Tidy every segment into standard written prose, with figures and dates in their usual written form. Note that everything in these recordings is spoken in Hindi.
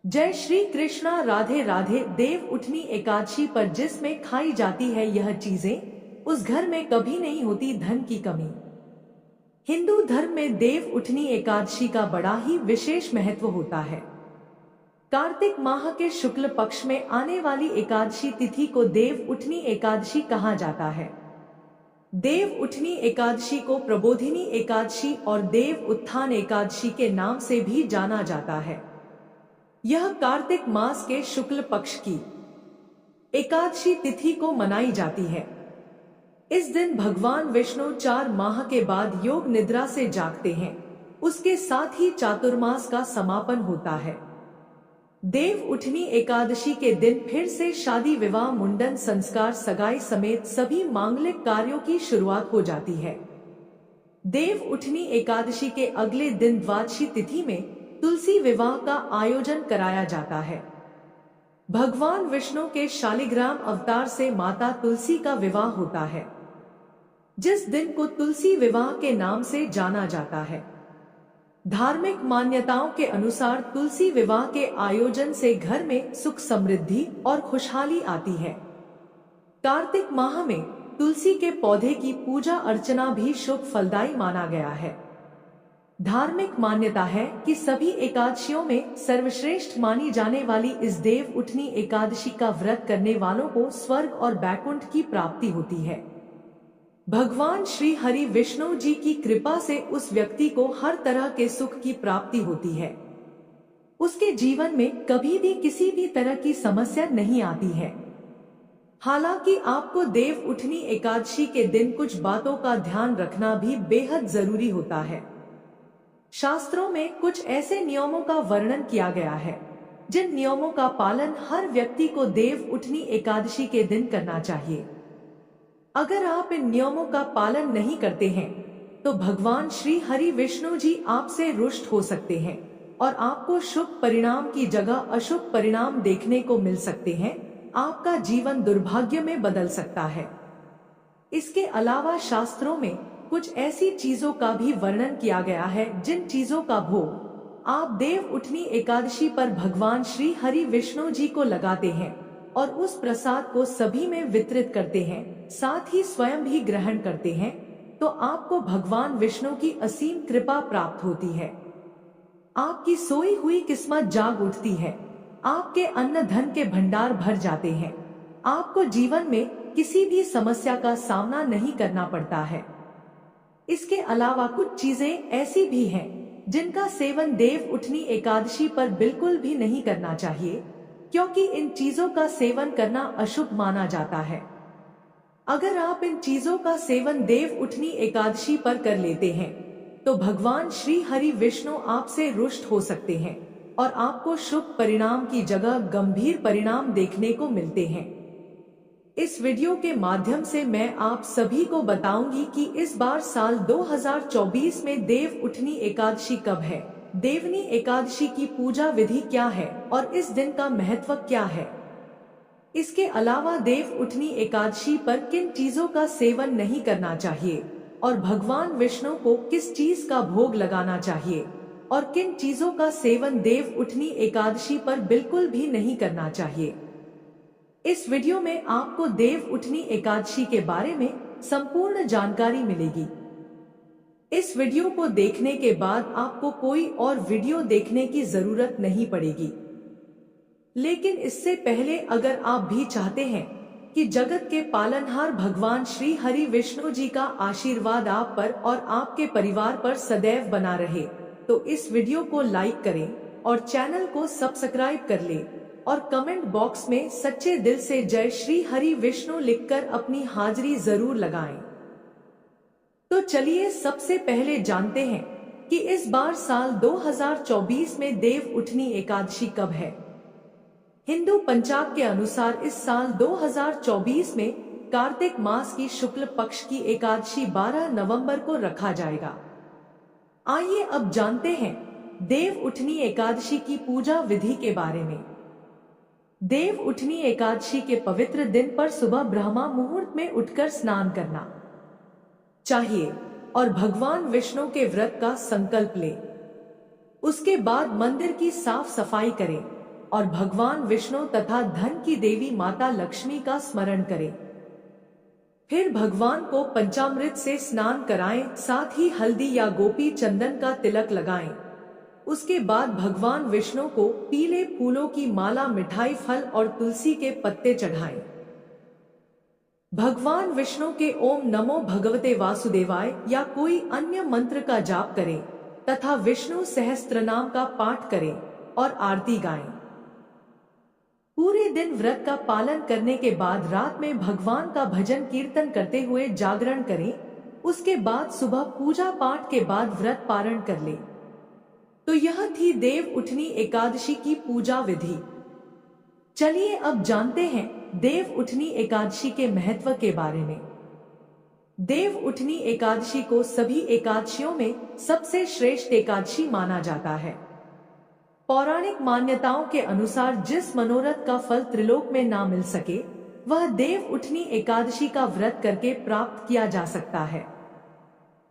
जय श्री कृष्णा। राधे राधे। देव उठनी एकादशी पर जिसमें खाई जाती है यह चीजें, उस घर में कभी नहीं होती धन की कमी। हिंदू धर्म में देव उठनी एकादशी का बड़ा ही विशेष महत्व होता है। कार्तिक माह के शुक्ल पक्ष में आने वाली एकादशी तिथि को देव उठनी एकादशी कहा जाता है। देव उठनी एकादशी को प्रबोधिनी एकादशी और देव उत्थान एकादशी के नाम से भी जाना जाता है। यह कार्तिक मास के शुक्ल पक्ष की एकादशी तिथि को मनाई जाती है। इस दिन भगवान विष्णु 4 माह के बाद योग निद्रा से जागते हैं। उसके साथ ही चातुर्मास का समापन होता है। देव उठनी एकादशी के दिन फिर से शादी, विवाह, मुंडन, संस्कार, सगाई समेत सभी मांगलिक कार्यों की शुरुआत हो जाती है। देव उठनी एकादशी के अगले दिन द्वादशी तिथि में तुलसी विवाह का आयोजन कराया जाता है। भगवान विष्णु के शालिग्राम अवतार से माता तुलसी का विवाह होता है, जिस दिन को तुलसी विवाह के नाम से जाना जाता है। धार्मिक मान्यताओं के अनुसार तुलसी विवाह के आयोजन से घर में सुख, समृद्धि और खुशहाली आती है। कार्तिक माह में तुलसी के पौधे की पूजा अर्चना भी शुभ फलदायी माना गया है। धार्मिक मान्यता है कि सभी एकादशियों में सर्वश्रेष्ठ मानी जाने वाली इस देव उठनी एकादशी का व्रत करने वालों को स्वर्ग और बैकुंठ की प्राप्ति होती है। भगवान श्री हरि विष्णु जी की कृपा से उस व्यक्ति को हर तरह के सुख की प्राप्ति होती है। उसके जीवन में कभी भी किसी भी तरह की समस्या नहीं आती है। हालांकि आपको देव उठनी एकादशी के दिन कुछ बातों का ध्यान रखना भी बेहद जरूरी होता है। शास्त्रों में कुछ ऐसे नियमों का वर्णन किया गया है जिन नियमों का पालन हर व्यक्ति को देव उठनी एकादशी के दिन करना चाहिए। अगर आप इन नियमों का पालन नहीं करते हैं तो भगवान श्री हरि विष्णु जी आपसे रुष्ट हो सकते हैं और आपको शुभ परिणाम की जगह अशुभ परिणाम देखने को मिल सकते हैं। आपका जीवन दुर्भाग्य में बदल सकता है। इसके अलावा शास्त्रों में कुछ ऐसी चीजों का भी वर्णन किया गया है जिन चीजों का भोग आप देव उठनी एकादशी पर भगवान श्री हरि विष्णु जी को लगाते हैं और उस प्रसाद को सभी में वितरित करते हैं, साथ ही स्वयं भी ग्रहण करते हैं, तो आपको भगवान विष्णु की असीम कृपा प्राप्त होती है। आपकी सोई हुई किस्मत जाग उठती है। आपके अन्न धन के भंडार भर जाते हैं। आपको जीवन में किसी भी समस्या का सामना नहीं करना पड़ता है। इसके अलावा कुछ चीजें ऐसी भी हैं जिनका सेवन देव उठनी एकादशी पर बिल्कुल भी नहीं करना चाहिए, क्योंकि इन चीजों का सेवन करना अशुभ माना जाता है। अगर आप इन चीजों का सेवन देव उठनी एकादशी पर कर लेते हैं तो भगवान श्री हरि विष्णु आपसे रुष्ट हो सकते हैं और आपको शुभ परिणाम की जगह गंभीर परिणाम देखने को मिलते हैं। इस वीडियो के माध्यम से मैं आप सभी को बताऊंगी कि इस बार साल 2024 में देव उठनी एकादशी कब है, देवनी एकादशी की पूजा विधि क्या है और इस दिन का महत्व क्या है। इसके अलावा देव उठनी एकादशी पर किन चीजों का सेवन नहीं करना चाहिए और भगवान विष्णु को किस चीज का भोग लगाना चाहिए और किन चीजों का सेवन देव उठनी एकादशी पर बिल्कुल भी नहीं करना चाहिए। इस वीडियो में आपको देव उठनी एकादशी के बारे में संपूर्ण जानकारी मिलेगी। इस वीडियो को देखने के बाद आपको कोई और वीडियो देखने की जरूरत नहीं पड़ेगी। लेकिन इससे पहले अगर आप भी चाहते हैं कि जगत के पालनहार भगवान श्री हरि विष्णु जी का आशीर्वाद आप पर और आपके परिवार पर सदैव बना रहे, तो इस वीडियो को लाइक करें और चैनल को सब्सक्राइब कर लें और कमेंट बॉक्स में सच्चे दिल से जय श्री हरि विष्णु लिखकर अपनी हाजिरी जरूर लगाएं। तो चलिए सबसे पहले जानते हैं कि इस बार साल 2024 में देव उठनी एकादशी कब है। हिंदू पंचांग के अनुसार इस साल 2024 में कार्तिक मास की शुक्ल पक्ष की एकादशी 12 नवंबर को रखा जाएगा। आइए अब जानते हैं देव उठनी एकादशी की पूजा विधि के बारे में। देव उठनी एकादशी के पवित्र दिन पर सुबह ब्रह्मा मुहूर्त में उठकर स्नान करना चाहिए और भगवान विष्णु के व्रत का संकल्प ले। उसके बाद मंदिर की साफ सफाई करें और भगवान विष्णु तथा धन की देवी माता लक्ष्मी का स्मरण करें। फिर भगवान को पंचामृत से स्नान कराएं, साथ ही हल्दी या गोपी चंदन का तिलक लगाएं। उसके बाद भगवान विष्णु को पीले फूलों की माला, मिठाई, फल और तुलसी के पत्ते चढ़ाएं। भगवान विष्णु के ओम नमो भगवते वासुदेवाय या कोई अन्य मंत्र का जाप करें तथा विष्णु सहस्त्रनाम का पाठ करें और आरती गाएं। पूरे दिन व्रत का पालन करने के बाद रात में भगवान का भजन कीर्तन करते हुए जागरण करें। उसके बाद सुबह पूजा पाठ के बाद व्रत पारण कर लें। तो यह थी देव उठनी एकादशी की पूजा विधि। चलिए अब जानते हैं देव उठनी एकादशी के महत्व के बारे में। देव उठनी एकादशी को सभी एकादशियों में सबसे श्रेष्ठ एकादशी माना जाता है। पौराणिक मान्यताओं के अनुसार जिस मनोरथ का फल त्रिलोक में ना मिल सके, वह देव उठनी एकादशी का व्रत करके प्राप्त किया जा सकता है।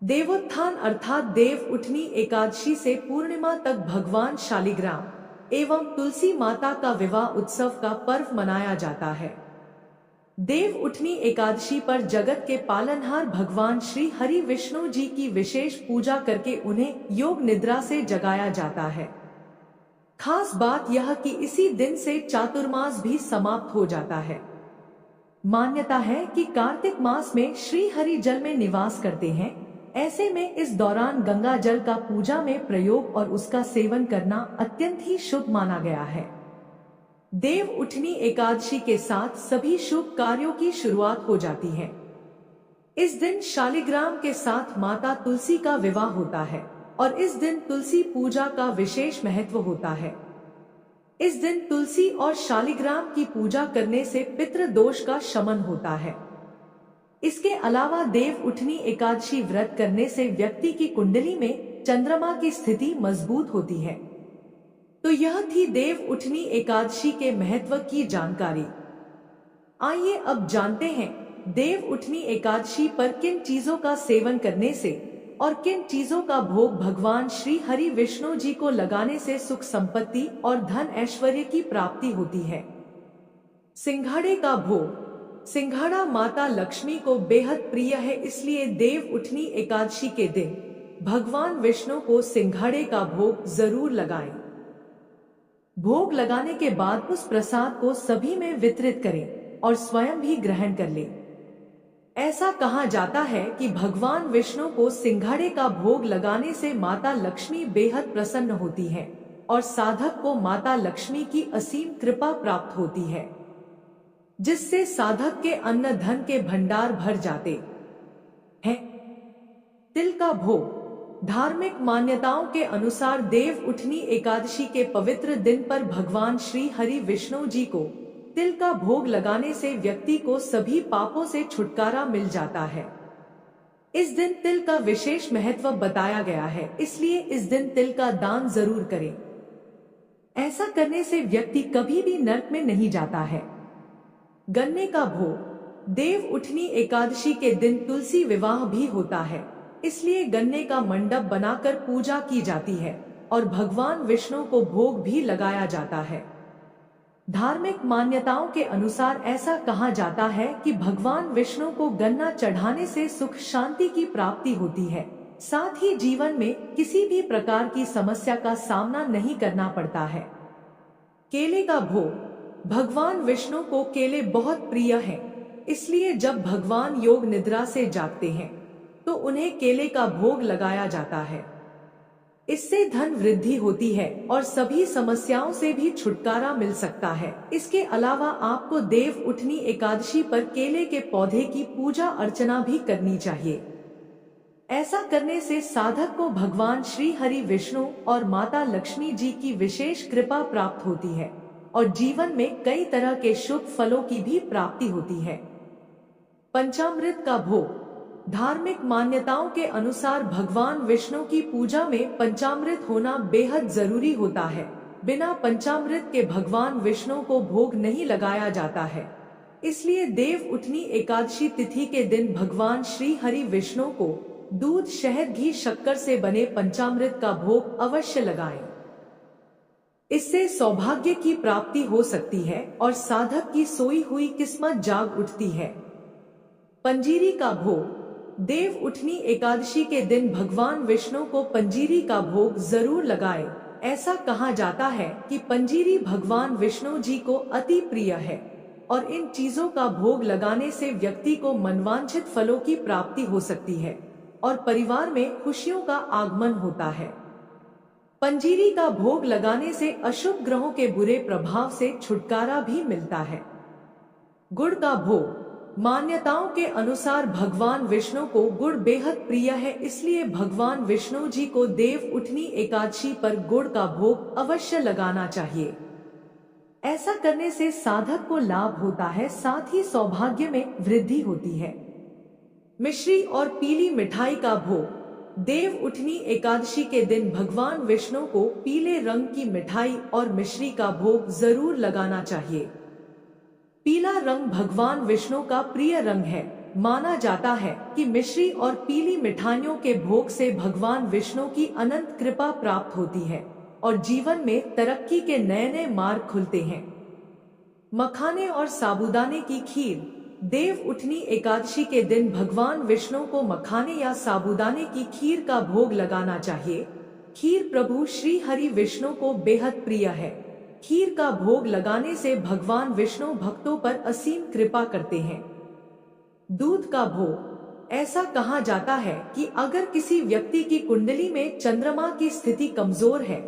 देवोत्थान अर्थात देव उठनी एकादशी से पूर्णिमा तक भगवान शालिग्राम एवं तुलसी माता का विवाह उत्सव का पर्व मनाया जाता है। देव उठनी एकादशी पर जगत के पालनहार भगवान श्री हरि विष्णु जी की विशेष पूजा करके उन्हें योग निद्रा से जगाया जाता है। खास बात यह कि इसी दिन से चातुर्मास भी समाप्त हो जाता है। मान्यता है कि कार्तिक मास में श्री हरि जल में निवास करते हैं। ऐसे में इस दौरान गंगा जल का पूजा में प्रयोग और उसका सेवन करना अत्यंत ही शुभ माना गया है। देव उठनी एकादशी के साथ सभी शुभ कार्यों की शुरुआत हो जाती है। इस दिन शालिग्राम के साथ माता तुलसी का विवाह होता है और इस दिन तुलसी पूजा का विशेष महत्व होता है। इस दिन तुलसी और शालिग्राम की पूजा करने से पितृ दोष का शमन होता है। इसके अलावा देव उठनी एकादशी व्रत करने से व्यक्ति की कुंडली में चंद्रमा की स्थिति मजबूत होती है। तो यह थी देव उठनी एकादशी के महत्व की जानकारी। आइए अब जानते हैं देव उठनी एकादशी पर किन चीजों का सेवन करने से और किन चीजों का भोग भगवान श्री हरि विष्णु जी को लगाने से सुख संपत्ति और धन ऐश्वर्य की प्राप्ति होती है। सिंघाड़े का भोग। सिंघाड़ा माता लक्ष्मी को बेहद प्रिय है, इसलिए देव उठनी एकादशी के दिन भगवान विष्णु को सिंघाड़े का भोग जरूर लगाएं। भोग लगाने के बाद उस प्रसाद को सभी में वितरित करें और स्वयं भी ग्रहण कर लें। ऐसा कहा जाता है कि भगवान विष्णु को सिंघाड़े का भोग लगाने से माता लक्ष्मी बेहद प्रसन्न होती है और साधक को माता लक्ष्मी की असीम कृपा प्राप्त होती है, जिससे साधक के अन्न धन के भंडार भर जाते हैं। तिल का भोग। धार्मिक मान्यताओं के अनुसार देव उठनी एकादशी के पवित्र दिन पर भगवान श्री हरि विष्णु जी को तिल का भोग लगाने से व्यक्ति को सभी पापों से छुटकारा मिल जाता है। इस दिन तिल का विशेष महत्व बताया गया है, इसलिए इस दिन तिल का दान जरूर करें। ऐसा करने से व्यक्ति कभी भी नरक में नहीं जाता है। गन्ने का भोग। देव उठनी एकादशी के दिन तुलसी विवाह भी होता है, इसलिए गन्ने का मंडप बनाकर पूजा की जाती है और भगवान विष्णु को भोग भी लगाया जाता है। धार्मिक मान्यताओं के अनुसार ऐसा कहा जाता है कि भगवान विष्णु को गन्ना चढ़ाने से सुख शांति की प्राप्ति होती है, साथ ही जीवन में किसी भी प्रकार की समस्या का सामना नहीं करना पड़ता है। केले का भोग। भगवान विष्णु को केले बहुत प्रिय हैं, इसलिए जब भगवान योग निद्रा से जागते हैं तो उन्हें केले का भोग लगाया जाता है। इससे धन वृद्धि होती है और सभी समस्याओं से भी छुटकारा मिल सकता है। इसके अलावा आपको देव उठनी एकादशी पर केले के पौधे की पूजा अर्चना भी करनी चाहिए। ऐसा करने से साधक को भगवान श्री हरि विष्णु और माता लक्ष्मी जी की विशेष कृपा प्राप्त होती है और जीवन में कई तरह के शुभ फलों की भी प्राप्ति होती है। पंचामृत का भोग। धार्मिक मान्यताओं के अनुसार भगवान विष्णु की पूजा में पंचामृत होना बेहद जरूरी होता है। बिना पंचामृत के भगवान विष्णु को भोग नहीं लगाया जाता है, इसलिए देव उठनी एकादशी तिथि के दिन भगवान श्री हरि विष्णु को दूध, शहद, घी, शक्कर से बने पंचामृत का भोग अवश्य लगाएं। इससे सौभाग्य की प्राप्ति हो सकती है और साधक की सोई हुई किस्मत जाग उठती है। पंजीरी का भोग। देव उठनी एकादशी के दिन भगवान विष्णु को पंजीरी का भोग जरूर लगाएं। ऐसा कहा जाता है कि पंजीरी भगवान विष्णु जी को अति प्रिय है और इन चीजों का भोग लगाने से व्यक्ति को मनवांछित फलों की प्राप्ति हो सकती है और परिवार में खुशियों का आगमन होता है। पंजीरी का भोग लगाने से अशुभ ग्रहों के बुरे प्रभाव से छुटकारा भी मिलता है। गुड़ का भोग। मान्यताओं के अनुसार भगवान विष्णु को गुड़ बेहद प्रिय है, इसलिए भगवान विष्णु जी को देव उठनी एकादशी पर गुड़ का भोग अवश्य लगाना चाहिए। ऐसा करने से साधक को लाभ होता है, साथ ही सौभाग्य में वृद्धि होती है। मिश्री और पीली मिठाई का भोग। देव उठनी एकादशी के दिन भगवान विष्णु को पीले रंग की मिठाई और मिश्री का भोग जरूर लगाना चाहिए। पीला रंग भगवान विष्णु का प्रिय रंग है। माना जाता है कि मिश्री और पीली मिठाइयों के भोग से भगवान विष्णु की अनंत कृपा प्राप्त होती है और जीवन में तरक्की के नए नए मार्ग खुलते हैं। मखाने और साबूदाने की खीर। देव उठनी एकादशी के दिन भगवान विष्णु को मखाने या साबूदाने की खीर का भोग लगाना चाहिए। खीर प्रभु श्री हरि विष्णु को बेहद प्रिय है। खीर का भोग लगाने से भगवान विष्णु भक्तों पर असीम कृपा करते हैं। दूध का भोग। ऐसा कहा जाता है कि अगर किसी व्यक्ति की कुंडली में चंद्रमा की स्थिति कमजोर है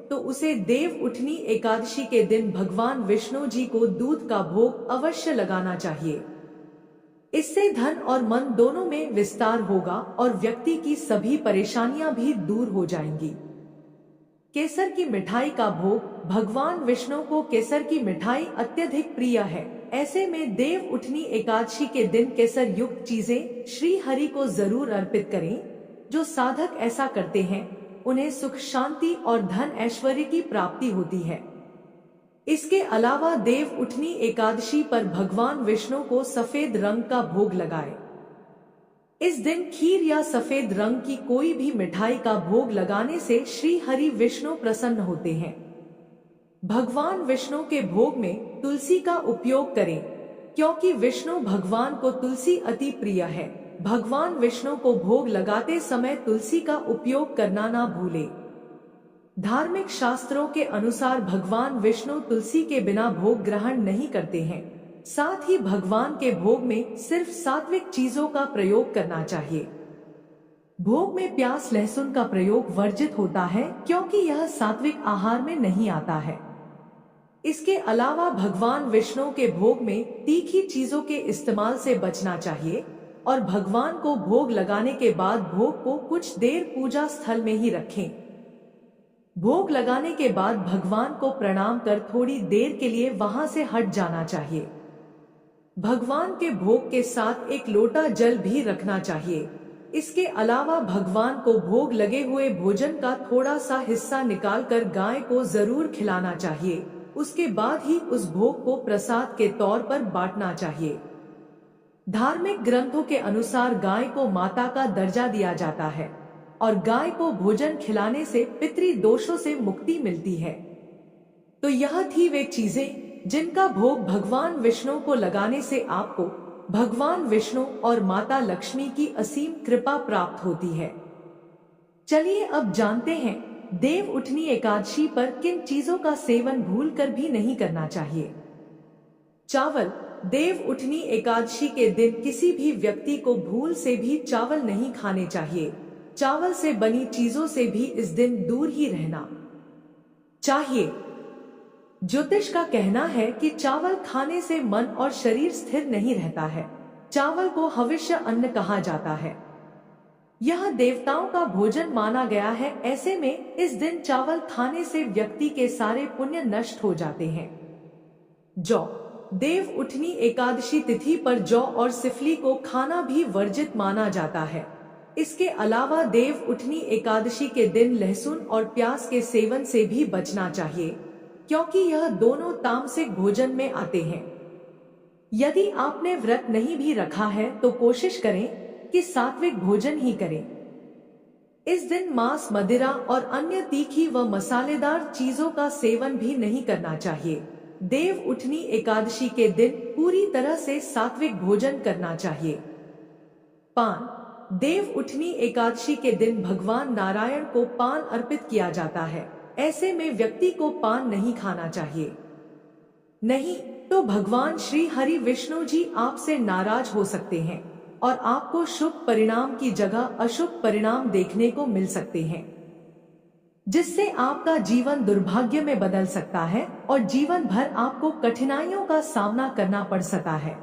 तो उसे देव उठनी एकादशी के दिन भगवान विष्णु जी को दूध का भोग अवश्य लगाना चाहिए। इससे धन और मन दोनों में विस्तार होगा और व्यक्ति की सभी परेशानियां भी दूर हो जाएंगी। केसर की मिठाई का भोग। भगवान विष्णु को केसर की मिठाई अत्यधिक प्रिय है। ऐसे में देव उठनी एकादशी के दिन केसर युक्त चीजें श्री हरि को जरूर अर्पित करें। जो साधक ऐसा करते हैं उन्हें सुख शांति और धन ऐश्वर्य की प्राप्ति होती है। इसके अलावा देव उठनी एकादशी पर भगवान विष्णु को सफेद रंग का भोग लगाएं। इस दिन खीर या सफेद रंग की कोई भी मिठाई का भोग लगाने से श्री हरि विष्णु प्रसन्न होते हैं। भगवान विष्णु के भोग में तुलसी का उपयोग करें, क्योंकि विष्णु भगवान को तुलसी अति प्रिय है। भगवान विष्णु को भोग लगाते समय तुलसी का उपयोग करना ना भूलें। धार्मिक शास्त्रों के अनुसार भगवान विष्णु तुलसी के बिना भोग ग्रहण नहीं करते हैं। साथ ही भगवान के भोग में सिर्फ सात्विक चीजों का प्रयोग करना चाहिए। भोग में प्याज लहसुन का प्रयोग वर्जित होता है, क्योंकि यह सात्विक आहार में नहीं आता है। इसके अलावा भगवान विष्णु के भोग में तीखी चीजों के इस्तेमाल से बचना चाहिए और भगवान को भोग लगाने के बाद भोग को कुछ देर पूजा स्थल में ही रखें। भोग लगाने के बाद भगवान को प्रणाम कर थोड़ी देर के लिए वहां से हट जाना चाहिए। भगवान के भोग के साथ एक लोटा जल भी रखना चाहिए। इसके अलावा भगवान को भोग लगे हुए भोजन का थोड़ा सा हिस्सा निकालकर गाय को जरूर खिलाना चाहिए। उसके बाद ही उस भोग को प्रसाद के तौर पर बांटना चाहिए। धार्मिक ग्रंथों के अनुसार गाय को माता का दर्जा दिया जाता है और गाय को भोजन खिलाने से पितृ दोषों से मुक्ति मिलती है। तो यह थी वे चीजें जिनका भोग भगवान विष्णु को लगाने से आपको भगवान विष्णु और माता लक्ष्मी की असीम कृपा प्राप्त होती है। चलिए अब जानते हैं देव उठनी एकादशी पर किन चीजों का सेवन भूलकर भी नहीं करना चाहिए। चावल। देव उठनी एकादशी के दिन किसी भी व्यक्ति को भूल से भी चावल नहीं खाने चाहिए। चावल से बनी चीजों से भी इस दिन दूर ही रहना चाहिए। ज्योतिष का कहना है कि चावल खाने से मन और शरीर स्थिर नहीं रहता है। चावल को हविष्य अन्न कहा जाता है। यह देवताओं का भोजन माना गया है। ऐसे में इस दिन चावल खाने से व्यक्ति के सारे पुण्य नष्ट हो जाते हैं। जौ। देव उठनी एकादशी तिथि पर जौ और सिफली को खाना भी वर्जित माना जाता है। इसके अलावा देव उठनी एकादशी के दिन लहसुन और प्याज के सेवन से भी बचना चाहिए, क्योंकि यह दोनों तामसिक भोजन में आते हैं। यदि आपने व्रत नहीं भी रखा है तो कोशिश करें कि सात्विक भोजन ही करें। इस दिन मांस, मदिरा और अन्य तीखी व मसालेदार चीजों का सेवन भी नहीं करना चाहिए। देव उठनी एकादशी के दिन पूरी तरह से सात्विक भोजन करना चाहिए। पान। देव उठनी एकादशी के दिन भगवान नारायण को पान अर्पित किया जाता है। ऐसे में व्यक्ति को पान नहीं खाना चाहिए, नहीं तो भगवान श्री हरि विष्णु जी आपसे नाराज हो सकते हैं और आपको शुभ परिणाम की जगह अशुभ परिणाम देखने को मिल सकते हैं, जिससे आपका जीवन दुर्भाग्य में बदल सकता है और जीवन भर आपको कठिनाइयों का सामना करना पड़ सकता है।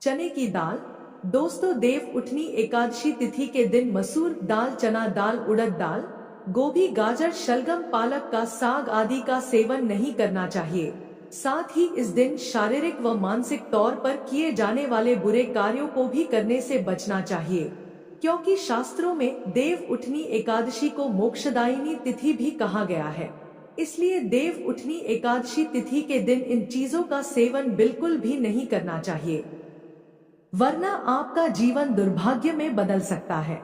चने की दाल। दोस्तों, देव उठनी एकादशी तिथि के दिन मसूर दाल, चना दाल, उड़द दाल, गोभी, गाजर, शलगम, पालक का साग आदि का सेवन नहीं करना चाहिए। साथ ही इस दिन शारीरिक व मानसिक तौर पर किए जाने वाले बुरे कार्यों को भी करने से बचना चाहिए, क्योंकि शास्त्रों में देव उठनी एकादशी को मोक्षदायिनी तिथि भी कहा गया है। इसलिए देव उठनी एकादशी तिथि के दिन इन चीजों का सेवन बिल्कुल भी नहीं करना चाहिए, वरना आपका जीवन दुर्भाग्य में बदल सकता है।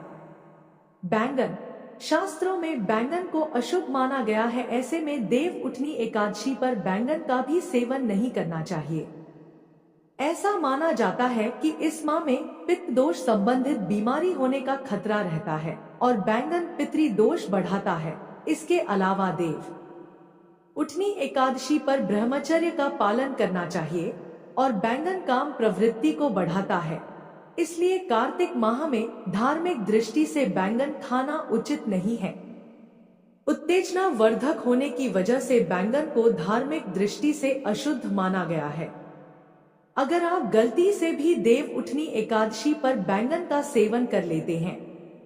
बैंगन। शास्त्रों में बैंगन को अशुभ माना गया है, ऐसे में देव उठनी एकादशी पर बैंगन का भी सेवन नहीं करना चाहिए। ऐसा माना जाता है कि इस माह में पित्त दोष संबंधित बीमारी होने का खतरा रहता है और बैंगन पितृ दोष बढ़ाता है। इसके अलावा देव उठनी एकादशी पर ब्रह्मचर्य का पालन करना चाहिए और बैंगन काम प्रवृत्ति को बढ़ाता है। इसलिए कार्तिक माह में धार्मिक दृष्टि से बैंगन खाना उचित नहीं है। उत्तेजना वर्धक होने की वजह से बैंगन को धार्मिक दृष्टि से अशुद्ध माना गया है। अगर आप गलती से भी देव उठनी एकादशी पर बैंगन का सेवन कर लेते हैं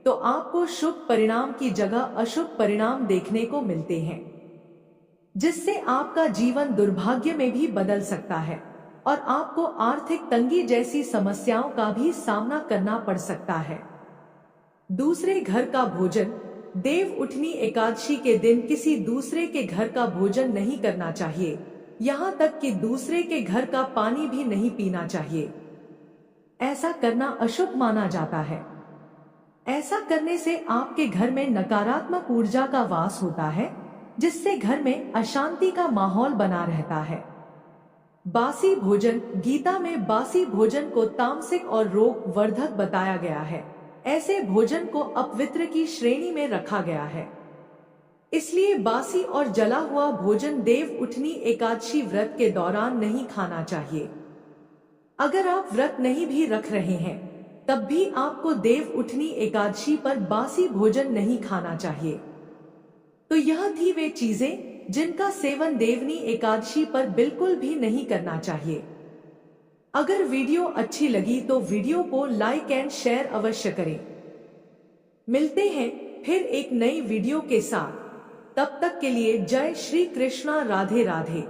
तो आपको शुभ परिणाम की जगह अशुभ परिणाम देखने को मिलते हैं, जिससे आपका जीवन दुर्भाग्य में भी बदल सकता है और आपको आर्थिक तंगी जैसी समस्याओं का भी सामना करना पड़ सकता है। दूसरे घर का भोजन। देव उठनी एकादशी के दिन किसी दूसरे के घर का भोजन नहीं करना चाहिए, यहाँ तक कि दूसरे के घर का पानी भी नहीं पीना चाहिए। ऐसा करना अशुभ माना जाता है। ऐसा करने से आपके घर में नकारात्मक ऊर्जा का वास होता है, जिससे घर में अशांति का माहौल बना रहता है। बासी भोजन। गीता में बासी भोजन को तामसिक और रोग वर्धक बताया गया है। ऐसे भोजन को अपवित्र की श्रेणी में रखा गया है। इसलिए बासी और जला हुआ भोजन देव उठनी एकादशी व्रत के दौरान नहीं खाना चाहिए। अगर आप व्रत नहीं भी रख रहे हैं तब भी आपको देव उठनी एकादशी पर बासी भोजन नहीं खाना चाहिए। तो यह थी वे चीजें जिनका सेवन देवनी एकादशी पर बिल्कुल भी नहीं करना चाहिए। अगर वीडियो अच्छी लगी तो वीडियो को लाइक एंड शेयर अवश्य करें। मिलते हैं फिर एक नई वीडियो के साथ। तब तक के लिए जय श्री कृष्णा, राधे राधे।